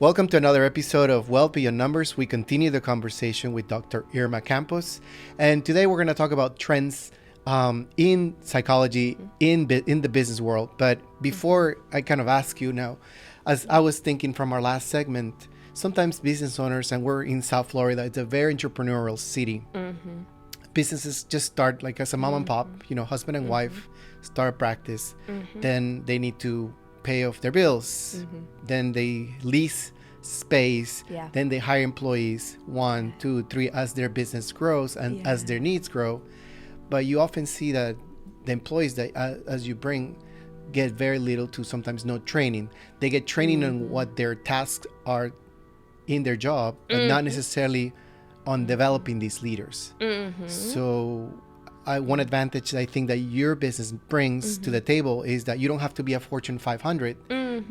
Welcome to another episode of Wealth Beyond Numbers. We continue the conversation with Dr. Irma Campos. And today we're going to talk about trends in psychology, in the business world. But before I kind of ask you now, as I was thinking from our last segment, sometimes business owners, and we're in South Florida, it's a very entrepreneurial city. Businesses just start like as a mom and pop, husband and wife start a practice. Then they need to pay off their bills. Then they lease space. Then they hire employees, 1, 2, 3, as their business grows and as their needs grow. But you often see that the employees that as you bring get very little to sometimes no training. They get training on what their tasks are in their job, but not necessarily on developing these leaders. So one advantage I think that your business brings to the table is that you don't have to be a Fortune 500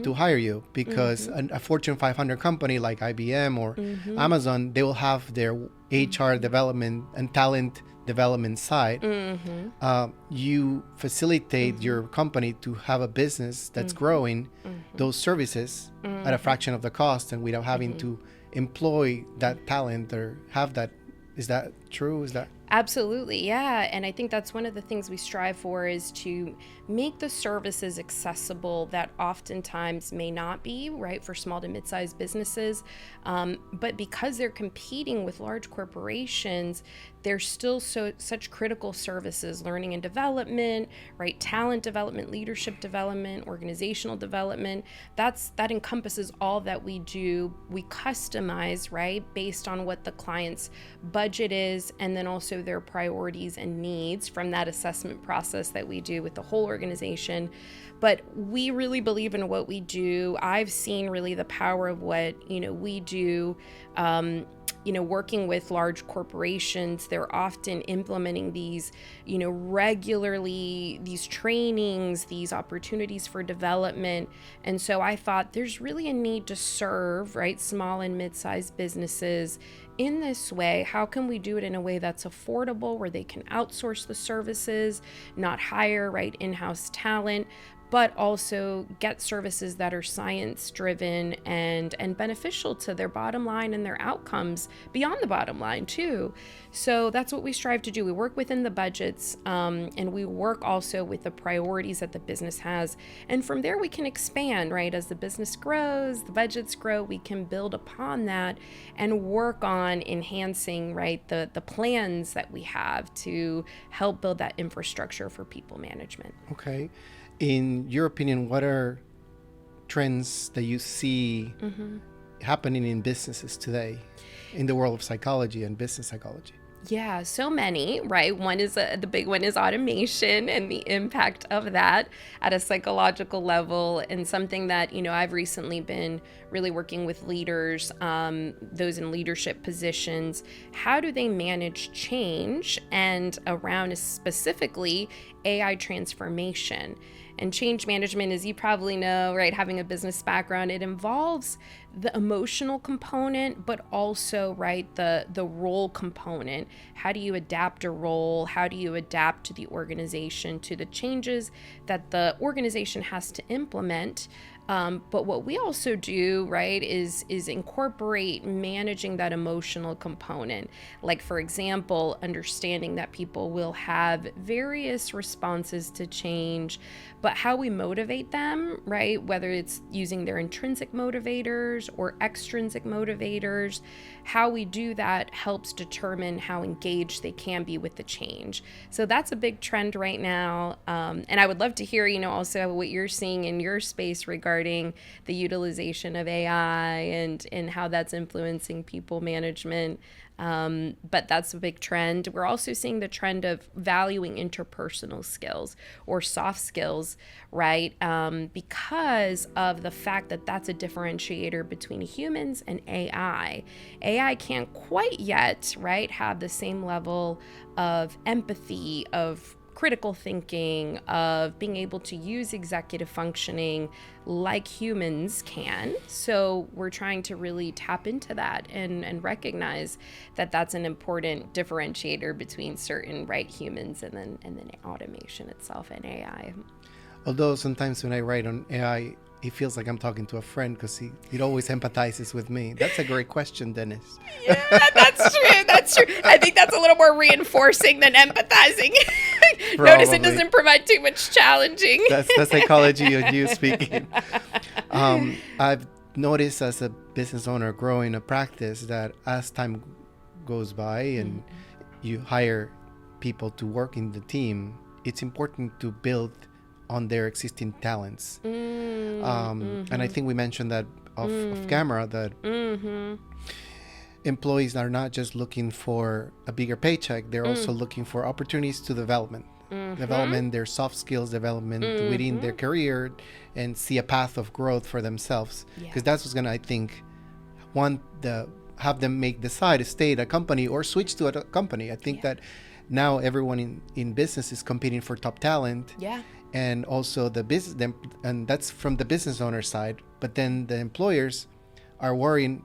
to hire you, because a Fortune 500 company like IBM or Amazon, they will have their HR development and talent development side. You facilitate your company to have a business that's growing those services at a fraction of the cost and without having to employ that talent or have that. Is that true? Is that Absolutely, yeah. And I think that's one of the things we strive for, is to make the services accessible that oftentimes may not be, right, for small to mid-sized businesses. But because they're competing with large corporations, there's still such critical services, learning and development, right, talent development, leadership development, organizational development. That encompasses all that we do. We customize, right, based on what the client's budget is, and then also their priorities and needs from that assessment process that we do with the whole organization. But we really believe in what we do. I've seen really the power of what we do. Working with large corporations, they're often implementing these, regularly, these trainings, these opportunities for development. And so I thought there's really a need to serve, right, small and mid-sized businesses in this way. How can we do it in a way that's affordable, where they can outsource the services, not hire, right, in-house talent, but also get services that are science-driven and beneficial to their bottom line and their outcomes beyond the bottom line too. So that's what we strive to do. We work within the budgets, and we work also with the priorities that the business has. And from there we can expand, right? As the business grows, the budgets grow, we can build upon that and work on enhancing, right, the plans that we have to help build that infrastructure for people management. okay? In your opinion, what are trends that you see happening in businesses today in the world of psychology and business psychology? Yeah, so many, right? One is the big one is automation and the impact of that at a psychological level, and something that, I've recently been really working with leaders, those in leadership positions. How do they manage change, and around specifically AI transformation? And change management, as you probably know, right, having a business background, it involves the emotional component, but also, right, the role component. How do you adapt a role? How do you adapt to the organization, to the changes that the organization has to implement? But what we also do, right, is incorporate managing that emotional component. Like, for example, understanding that people will have various responses to change, but how we motivate them, right, whether it's using their intrinsic motivators or extrinsic motivators, how we do that helps determine how engaged they can be with the change. So that's a big trend right now. And I would love to hear, also what you're seeing in your space regarding the utilization of AI and how that's influencing people management. But that's a big trend. We're also seeing the trend of valuing interpersonal skills or soft skills, right? Because of the fact that that's a differentiator between humans and AI. AI can't quite yet, right, have the same level of empathy, of critical thinking, of being able to use executive functioning like humans can. So we're trying to really tap into that and recognize that that's an important differentiator between certain humans and then automation itself and AI. Although sometimes when I write on AI, it feels like I'm talking to a friend because it always empathizes with me? That's a great question, Dennis. Yeah, that's true. That's true. I think that's a little more reinforcing than empathizing. Notice it doesn't provide too much challenging. That's the psychology of you speaking. I've noticed as a business owner growing a practice that as time goes by and you hire people to work in the team, it's important to build on their existing talents. And I think we mentioned that off camera, that employees are not just looking for a bigger paycheck, they're also looking for opportunities to development their soft skills development within their career, and see a path of growth for themselves, because that's what's gonna, I think, have them decide to stay at a company or switch to a company. I think that now everyone in business is competing for top talent, and also the business, and that's from the business owner side. But then the employers are worrying,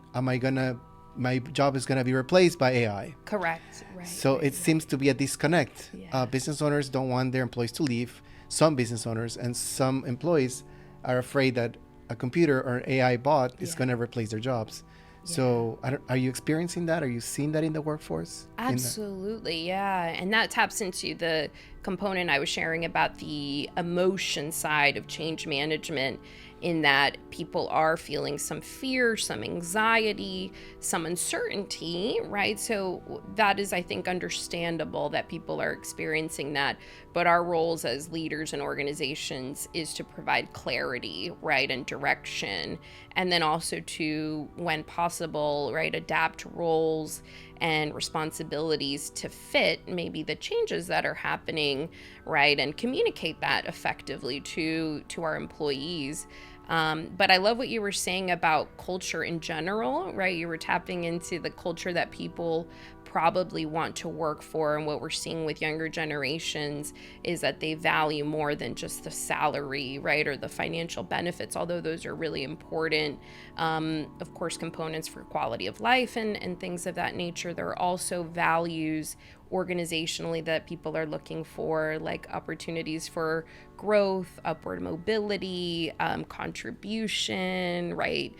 my job is gonna be replaced by AI. Correct. Right. So it seems to be a disconnect. Business owners don't want their employees to leave. Some business owners and some employees are afraid that a computer or an AI bot is going to replace their jobs. So are you experiencing that? Are you seeing that in the workforce? Absolutely, yeah. And that taps into the component I was sharing about the emotion side of change management, in that people are feeling some fear, some anxiety, some uncertainty, right? So that is, I think, understandable that people are experiencing that. But our roles as leaders and organizations is to provide clarity, right, and direction. And then also to, when possible, right, adapt roles and responsibilities to fit maybe the changes that are happening, right, and communicate that effectively to our employees. But I love what you were saying about culture in general, right? You were tapping into the culture that people probably want to work for, and what we're seeing with younger generations is that they value more than just the salary, right, or the financial benefits, although those are really important, of course, components for quality of life and things of that nature. There are also values organizationally that people are looking for, like opportunities for growth, upward mobility, contribution, right?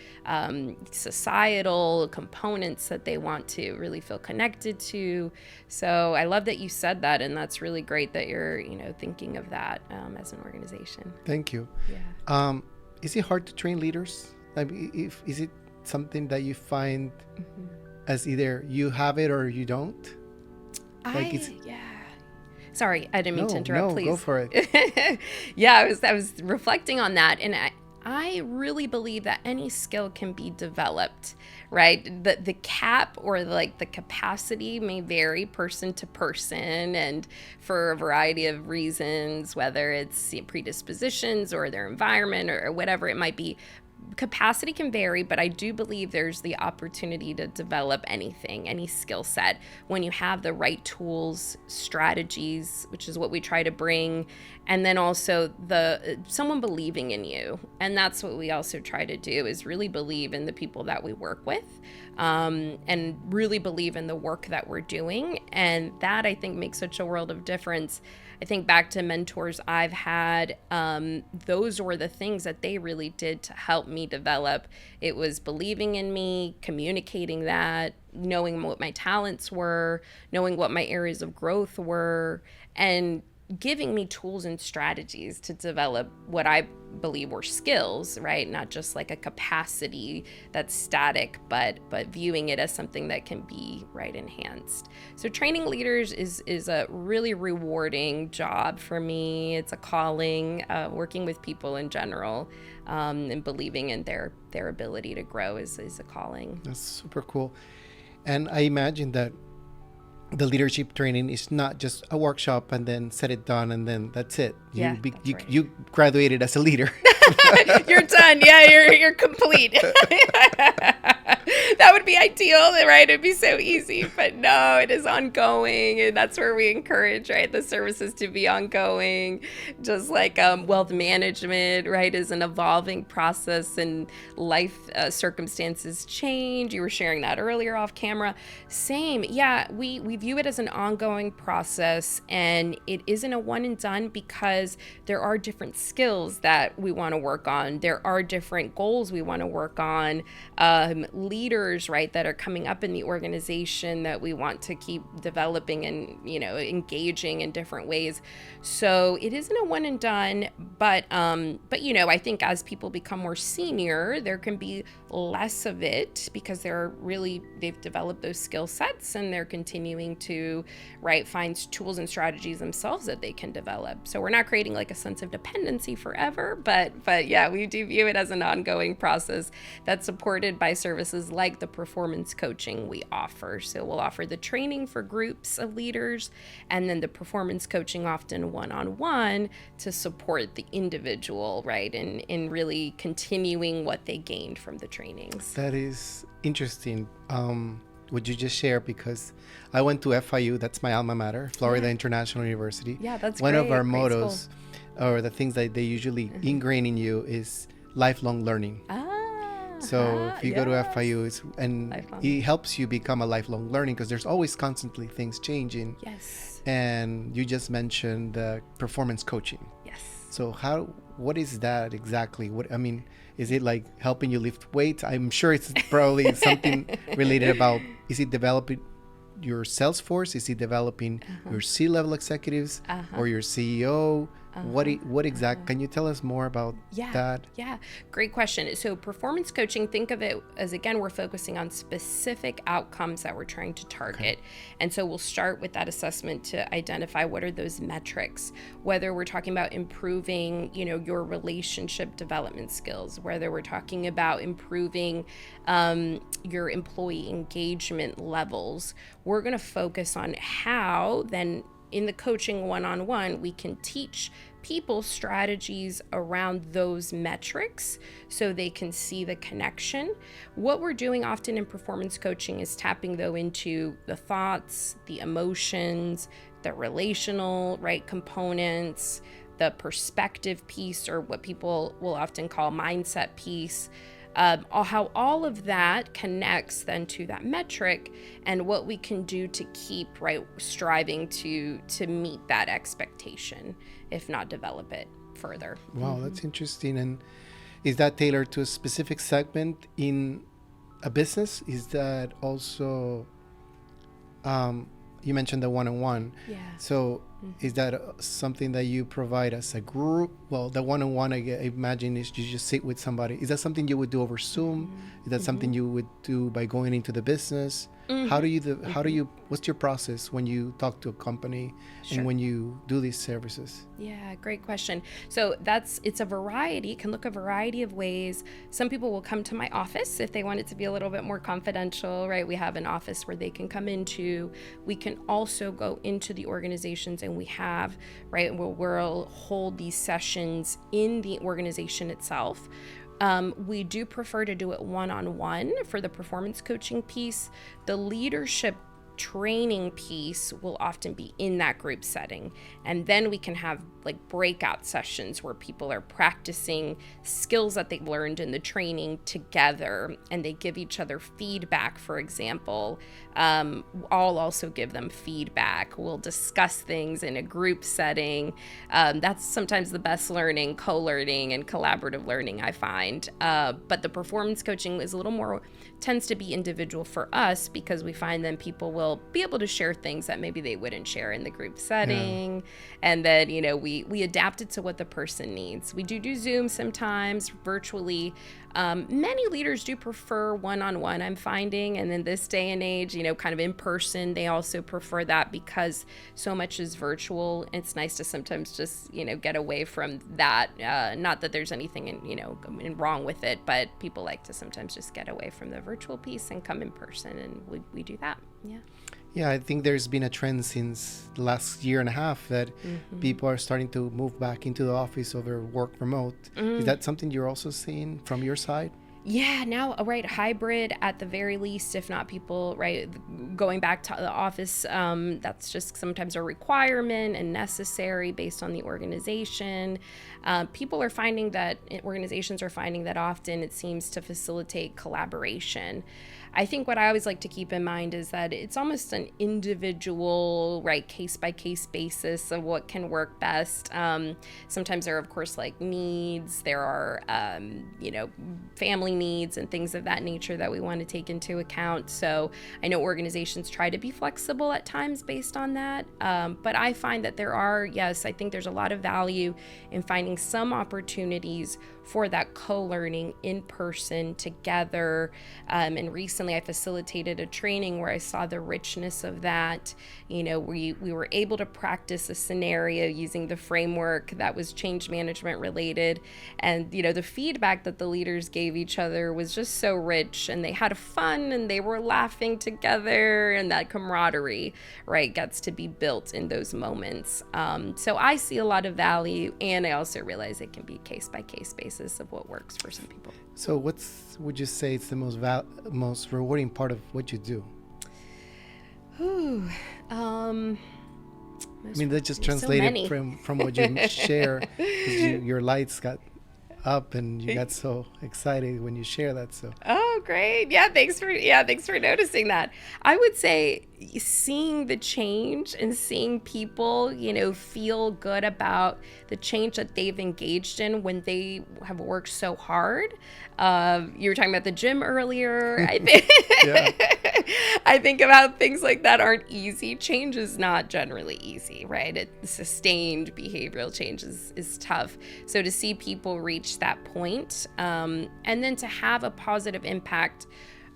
Societal components that they want to really feel connected to. So I love that you said that, and that's really great that you're, thinking of that as an organization. Thank you. Yeah. Is it hard to train leaders? I mean, is it something that you find as either you have it or you don't? Sorry, I didn't mean to interrupt. No, please go for it. Yeah, I was reflecting on that, and I really believe that any skill can be developed, right? The cap or the capacity may vary person to person, and for a variety of reasons, whether it's predispositions or their environment or whatever it might be. Capacity can vary, but I do believe there's the opportunity to develop anything, any skill set, when you have the right tools, strategies, which is what we try to bring, and then also someone believing in you. And that's what we also try to do, is really believe in the people that we work with, and really believe in the work that we're doing. And that, I think, makes such a world of difference. I think back to mentors I've had, those were the things that they really did to help me develop. It was believing in me, communicating that, knowing what my talents were, knowing what my areas of growth were, and giving me tools and strategies to develop what I believe were skills, right? Not just like a capacity that's static, but viewing it as something that can be, right, enhanced. So training leaders is a really rewarding job for me. It's a calling. Working with people in general, and believing in their ability to grow is a calling. That's super cool. And I imagine that the leadership training is not just a workshop and then set it done and then that's it. You graduated as a leader. You're done. Yeah, you're complete. That would be ideal, right? It'd be so easy, but no, it is ongoing, and that's where we encourage, right, the services to be ongoing. Just like wealth management, right, is an evolving process, and life circumstances change. You were sharing that earlier off camera. Same, yeah. We view it as an ongoing process, and it isn't a one and done because there are different skills that we want to work on. There are different goals we want to work on. Leaders, right, that are coming up in the organization that we want to keep developing and, engaging in different ways. So it isn't a one and done, but I think as people become more senior, there can be less of it because they've developed those skill sets, and they're continuing to, right, find tools and strategies themselves that they can develop. So we're not creating like a sense of dependency forever, but yeah, we do view it as an ongoing process that's supported by services like the performance coaching we offer. So we'll offer the training for groups of leaders, and then the performance coaching often one-on-one to support the individual, right, in really continuing what they gained from the trainings. That is interesting. Would you just share, because I went to FIU, that's my alma mater, Florida International University. Yeah, that's one great. of our Great mottos, or the things that they usually ingrain in you, is lifelong learning. So if you go to FIU, it helps you become a lifelong learning, because there's always constantly things changing. Yes. And you just mentioned performance coaching. Yes. So what is that exactly? Is it like helping you lift weights? I'm sure it's probably something related about, is it developing your sales force? Is it developing your C-level executives or your CEO? What exact? Can you tell us more about that? Yeah, great question. So performance coaching, think of it as, again, we're focusing on specific outcomes that we're trying to target. And so we'll start with that assessment to identify what are those metrics, whether we're talking about improving, your relationship development skills, whether we're talking about improving your employee engagement levels. We're going to focus on how then in the coaching one-on-one, we can teach people strategies around those metrics so they can see the connection. What we're doing often in performance coaching is tapping, though, into the thoughts, the emotions, the relational, right, components, the perspective piece, or what people will often call mindset piece. How all of that connects then to that metric, and what we can do to keep, right, striving to meet that expectation, if not develop it further. Wow, that's interesting. And is that tailored to a specific segment in a business? Is that also, you mentioned the one-on-one. Yeah. So is that something that you provide as a group? Well, the one-on-one, I imagine, is you just sit with somebody. Is that something you would do over Zoom? Is that something you would do by going into the business? How do you what's your process when you talk to a company and when you do these services? Yeah, great question. So it's a variety. It can look a variety of ways. Some people will come to my office if they want it to be a little bit more confidential, right? We have an office where they can come into. We can also go into the organizations, and we have, right, where we'll hold these sessions in the organization itself. We do prefer to do it one-on-one for the performance coaching piece. The leadership training piece will often be in that group setting. And then we can have like breakout sessions where people are practicing skills that they learned in the training together, and they give each other feedback, for example. I'll also give them feedback. We'll discuss things in a group setting. That's sometimes the best learning, co-learning and collaborative learning, I find. But the performance coaching is a little more, tends to be individual for us, because we find then people will be able to share things that maybe they wouldn't share in the group setting. Yeah. And then, we adapt it to what the person needs. We do Zoom sometimes, virtually. Many leaders do prefer one-on-one, I'm finding, and in this day and age, kind of in person, they also prefer that, because so much is virtual. It's nice to sometimes just, get away from that. Not that there's anything wrong with it, but people like to sometimes just get away from the virtual piece and come in person, and we do that. Yeah. Yeah, I think there's been a trend since the last year and a half that people are starting to move back into the office over work remote. Is that something you're also seeing from your side? Yeah, now, right, hybrid at the very least, if not people, right, going back to the office, that's just sometimes a requirement and necessary based on the organization. Organizations are finding that often it seems to facilitate collaboration. I think what I always like to keep in mind is that it's almost an individual, right, case by case basis of what can work best. Sometimes there are, of course, like needs, there are, family needs and things of that nature that we want to take into account. So I know organizations try to be flexible at times based on that. But I find that I think there's a lot of value in finding some opportunities for that co-learning in person together. And recently I facilitated a training where I saw the richness of that. We were able to practice a scenario using the framework that was change management related. And, the feedback that the leaders gave each other was just so rich, and they had fun and they were laughing together, and that camaraderie, right, gets to be built in those moments. So I see a lot of value, and I also realize it can be case by case basis of what works for some people. So would you say it's the most rewarding part of what you do? Let's just translate it from what you share, 'cause your lights got up and you got so excited when you share that. So great. Thanks for noticing that. I would say seeing the change and seeing people feel good about the change that they've engaged in when they have worked so hard. You were talking about the gym earlier. I think I think about things like that aren't easy. Change is not generally easy, right? Sustained behavioral change is tough. So to see people reach that point, and then to have a positive impact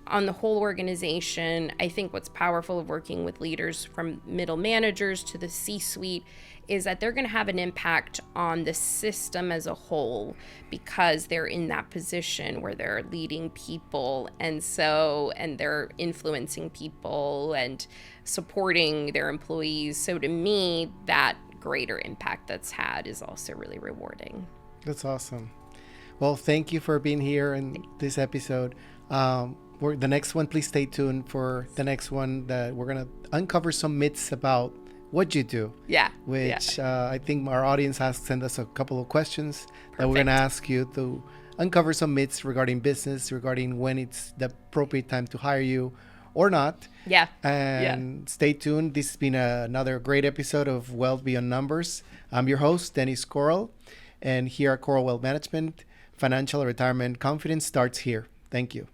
on the whole organization. I think what's powerful of working with leaders from middle managers to the C-suite is that they're going to have an impact on the system as a whole, because they're in that position where they're leading people, and they're influencing people and supporting their employees. So to me, that greater impact that's had is also really rewarding. That's awesome. Well, thank you for being here in this episode. The next one, please stay tuned for the next one, that we're going to uncover some myths about what you do. I think our audience has sent us a couple of questions that we're going to ask you to uncover some myths regarding business, regarding when it's the appropriate time to hire you or not. Stay tuned. This has been another great episode of Wealth Beyond Numbers. I'm your host, Dennis Coral, and here at Coral Wealth Management, financial retirement confidence starts here. Thank you.